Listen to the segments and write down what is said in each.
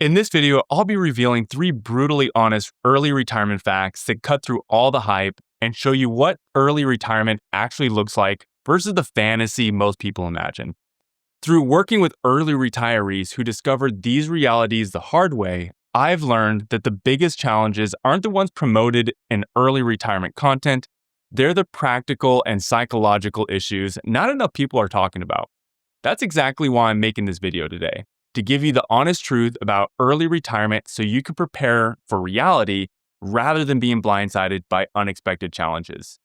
In this video, I'll be revealing 3 brutally honest early retirement facts that cut through all the hype and show you what early retirement actually looks like versus the fantasy most people imagine. Through working with early retirees who discovered these realities the hard way, I've learned that the biggest challenges aren't the ones promoted in early retirement content. They're the practical and psychological issues not enough people are talking about. That's exactly why I'm making this video today, to give you the honest truth about early retirement so you can prepare for reality rather than being blindsided by unexpected challenges.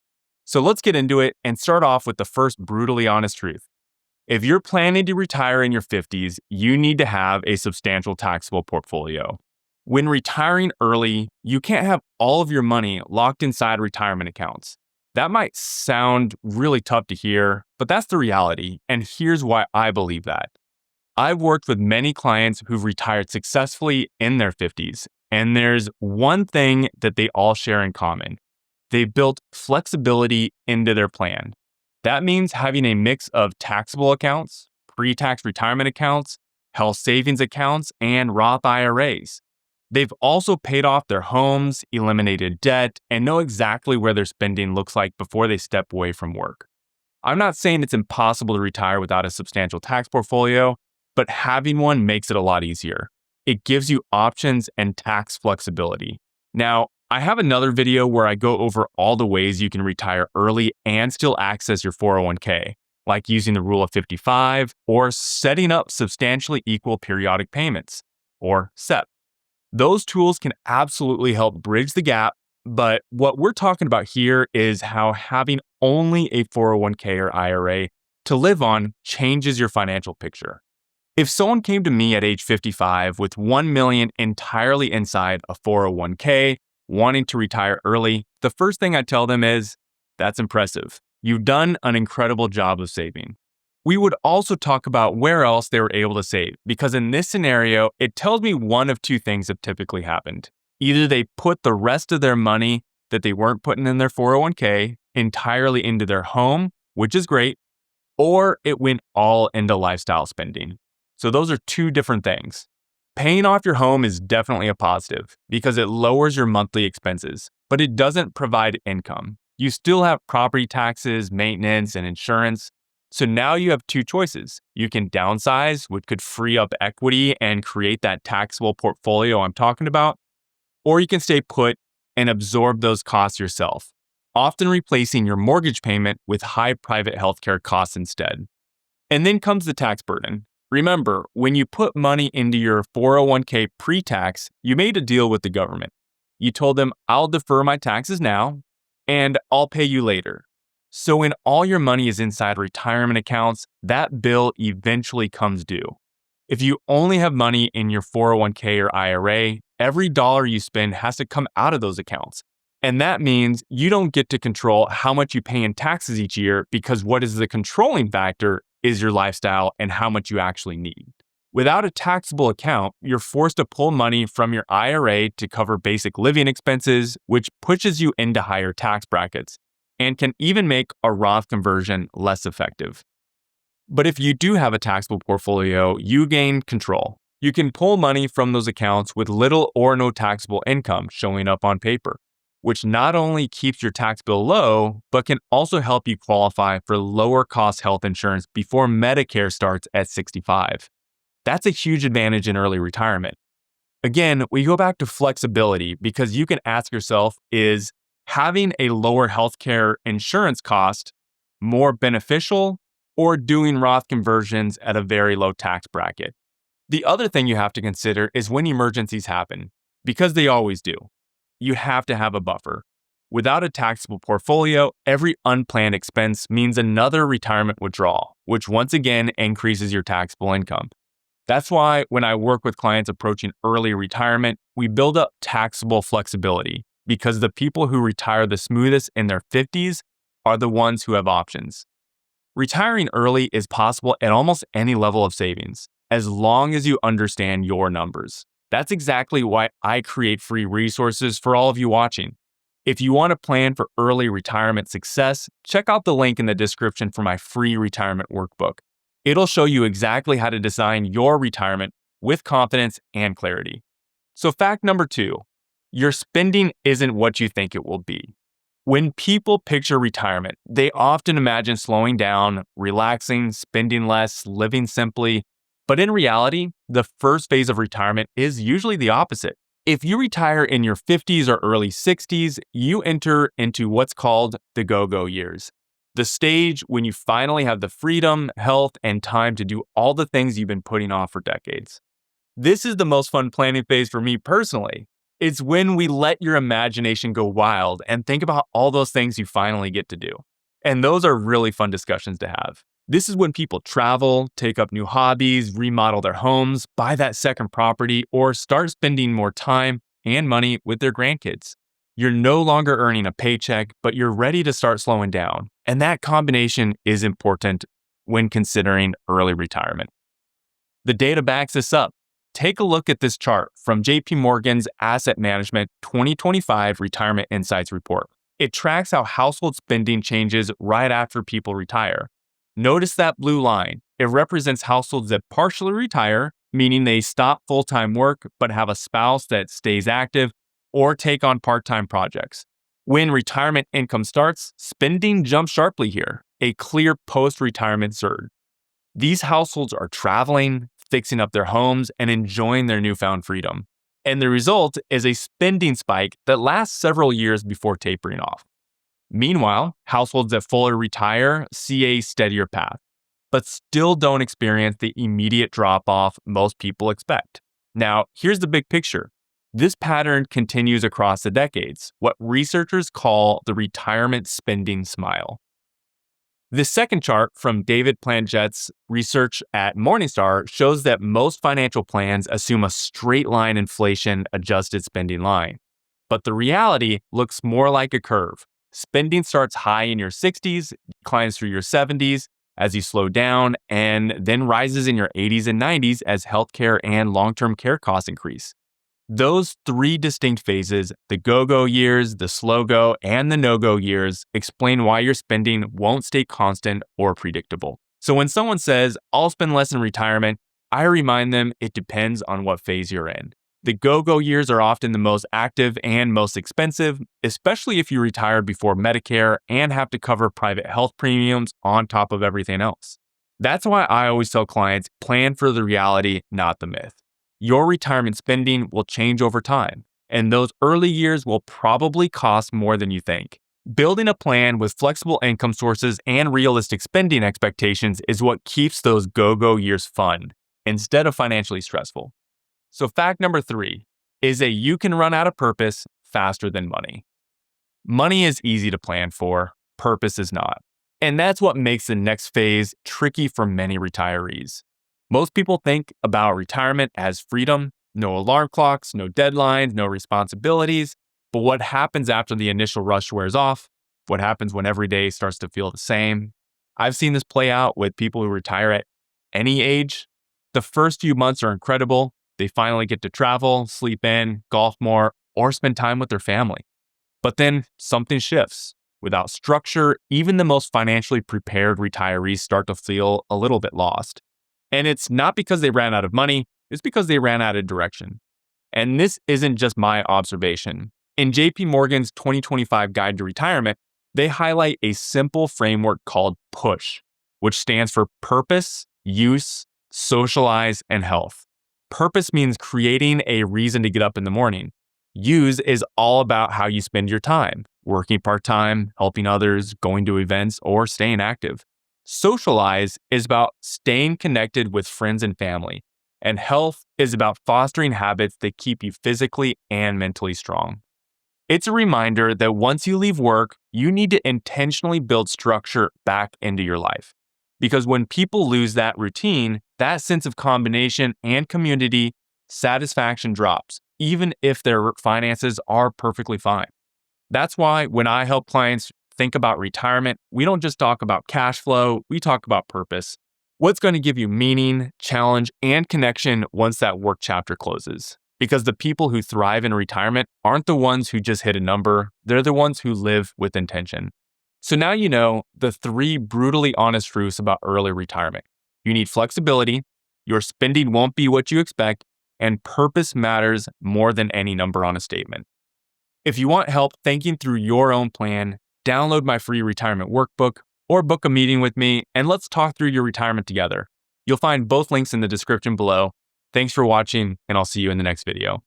So let's get into it and start off with the first brutally honest truth. If you're planning to retire in your 50s, you need to have a substantial taxable portfolio. When retiring early, you can't have all of your money locked inside retirement accounts. That might sound really tough to hear, but that's the reality, and here's why I believe that. I've worked with many clients who've retired successfully in their 50s, and there's one thing that they all share in common. They built flexibility into their plan. That means having a mix of taxable accounts, pre-tax retirement accounts, health savings accounts, and Roth IRAs. They've also paid off their homes, eliminated debt, and know exactly where their spending looks like before they step away from work. I'm not saying it's impossible to retire without a substantial tax portfolio, but having one makes it a lot easier. It gives you options and tax flexibility. Now, I have another video where I go over all the ways you can retire early and still access your 401k, like using the rule of 55 or setting up substantially equal periodic payments, or SEP. Those tools can absolutely help bridge the gap, but what we're talking about here is how having only a 401k or IRA to live on changes your financial picture. If someone came to me at age 55 with $1 million entirely inside a 401k, wanting to retire early, the first thing I tell them is, that's impressive. You've done an incredible job of saving. We would also talk about where else they were able to save, because in this scenario, it tells me one of two things have typically happened. Either they put the rest of their money that they weren't putting in their 401k entirely into their home, which is great, or it went all into lifestyle spending. So those are two different things. Paying off your home is definitely a positive because it lowers your monthly expenses, but it doesn't provide income. You still have property taxes, maintenance, and insurance. So now you have two choices. You can downsize, which could free up equity and create that taxable portfolio I'm talking about, or you can stay put and absorb those costs yourself, often replacing your mortgage payment with high private healthcare costs instead. And then comes the tax burden. Remember, when you put money into your 401k pre-tax, you made a deal with the government. You told them, I'll defer my taxes now, and I'll pay you later. So when all your money is inside retirement accounts, that bill eventually comes due. If you only have money in your 401k or IRA, every dollar you spend has to come out of those accounts. And that means you don't get to control how much you pay in taxes each year because what is the controlling factor is your lifestyle and how much you actually need. Without a taxable account, you're forced to pull money from your IRA to cover basic living expenses, which pushes you into higher tax brackets and can even make a Roth conversion less effective. But if you do have a taxable portfolio, you gain control. You can pull money from those accounts with little or no taxable income showing up on paper, which not only keeps your tax bill low, but can also help you qualify for lower cost health insurance before Medicare starts at 65. That's a huge advantage in early retirement. Again, we go back to flexibility because you can ask yourself, is having a lower healthcare insurance cost more beneficial or doing Roth conversions at a very low tax bracket? The other thing you have to consider is when emergencies happen, because they always do. You have to have a buffer. Without a taxable portfolio, every unplanned expense means another retirement withdrawal, which once again increases your taxable income. That's why when I work with clients approaching early retirement, we build up taxable flexibility because the people who retire the smoothest in their 50s are the ones who have options. Retiring early is possible at almost any level of savings, as long as you understand your numbers. That's exactly why I create free resources for all of you watching. If you want to plan for early retirement success, check out the link in the description for my free retirement workbook. It'll show you exactly how to design your retirement with confidence and clarity. So fact number 2, your spending isn't what you think it will be. When people picture retirement, they often imagine slowing down, relaxing, spending less, living simply. But in reality, the first phase of retirement is usually the opposite. If you retire in your 50s or early 60s, you enter into what's called the go-go years. The stage when you finally have the freedom, health, and time to do all the things you've been putting off for decades. This is the most fun planning phase for me personally. It's when we let your imagination go wild and think about all those things you finally get to do. And those are really fun discussions to have. This is when people travel, take up new hobbies, remodel their homes, buy that second property, or start spending more time and money with their grandkids. You're no longer earning a paycheck, but you're ready to start slowing down. And that combination is important when considering early retirement. The data backs this up. Take a look at this chart from JP Morgan's Asset Management 2025 Retirement Insights Report. It tracks how household spending changes right after people retire. Notice that blue line. It represents households that partially retire, meaning they stop full-time work but have a spouse that stays active or take on part-time projects. When retirement income starts, spending jumps sharply here, a clear post-retirement surge. These households are traveling, fixing up their homes, and enjoying their newfound freedom. And the result is a spending spike that lasts several years before tapering off. Meanwhile, households that fully retire see a steadier path, but still don't experience the immediate drop-off most people expect. Now, here's the big picture. This pattern continues across the decades, what researchers call the retirement spending smile. This second chart from David Planjet's research at Morningstar shows that most financial plans assume a straight line inflation adjusted spending line. But the reality looks more like a curve. Spending starts high in your 60s, declines through your 70s as you slow down, and then rises in your 80s and 90s as healthcare and long-term care costs increase. Those 3 distinct phases, the go-go years, the slow-go, and the no-go years, explain why your spending won't stay constant or predictable. So when someone says, I'll spend less in retirement, I remind them it depends on what phase you're in. The go-go years are often the most active and most expensive, especially if you retired before Medicare and have to cover private health premiums on top of everything else. That's why I always tell clients, plan for the reality, not the myth. Your retirement spending will change over time, and those early years will probably cost more than you think. Building a plan with flexible income sources and realistic spending expectations is what keeps those go-go years fun, instead of financially stressful. So fact number 3 is that you can run out of purpose faster than money. Money is easy to plan for, purpose is not. And that's what makes the next phase tricky for many retirees. Most people think about retirement as freedom, no alarm clocks, no deadlines, no responsibilities. But what happens after the initial rush wears off? What happens when every day starts to feel the same? I've seen this play out with people who retire at any age. The first few months are incredible. They finally get to travel, sleep in, golf more, or spend time with their family. But then something shifts. Without structure, even the most financially prepared retirees start to feel a little bit lost. And it's not because they ran out of money, it's because they ran out of direction. And this isn't just my observation. In JP Morgan's 2025 Guide to Retirement, they highlight a simple framework called PUSH, which stands for Purpose, Use, Socialize, and Health. Purpose means creating a reason to get up in the morning. Use is all about how you spend your time, working part-time, helping others, going to events, or staying active. Socialize is about staying connected with friends and family. And health is about fostering habits that keep you physically and mentally strong. It's a reminder that once you leave work, you need to intentionally build structure back into your life. Because when people lose that routine, that sense of combination and community, satisfaction drops, even if their finances are perfectly fine. That's why when I help clients think about retirement, we don't just talk about cash flow, we talk about purpose. What's going to give you meaning, challenge, and connection once that work chapter closes? Because the people who thrive in retirement aren't the ones who just hit a number, they're the ones who live with intention. So now you know the 3 brutally honest truths about early retirement. You need flexibility, Your spending won't be what you expect, and purpose matters more than any number on a statement. If you want help thinking through your own plan, download my free retirement workbook or book a meeting with me and let's talk through your retirement together. You'll find both links in the description below. Thanks for watching, and I'll see you in the next video.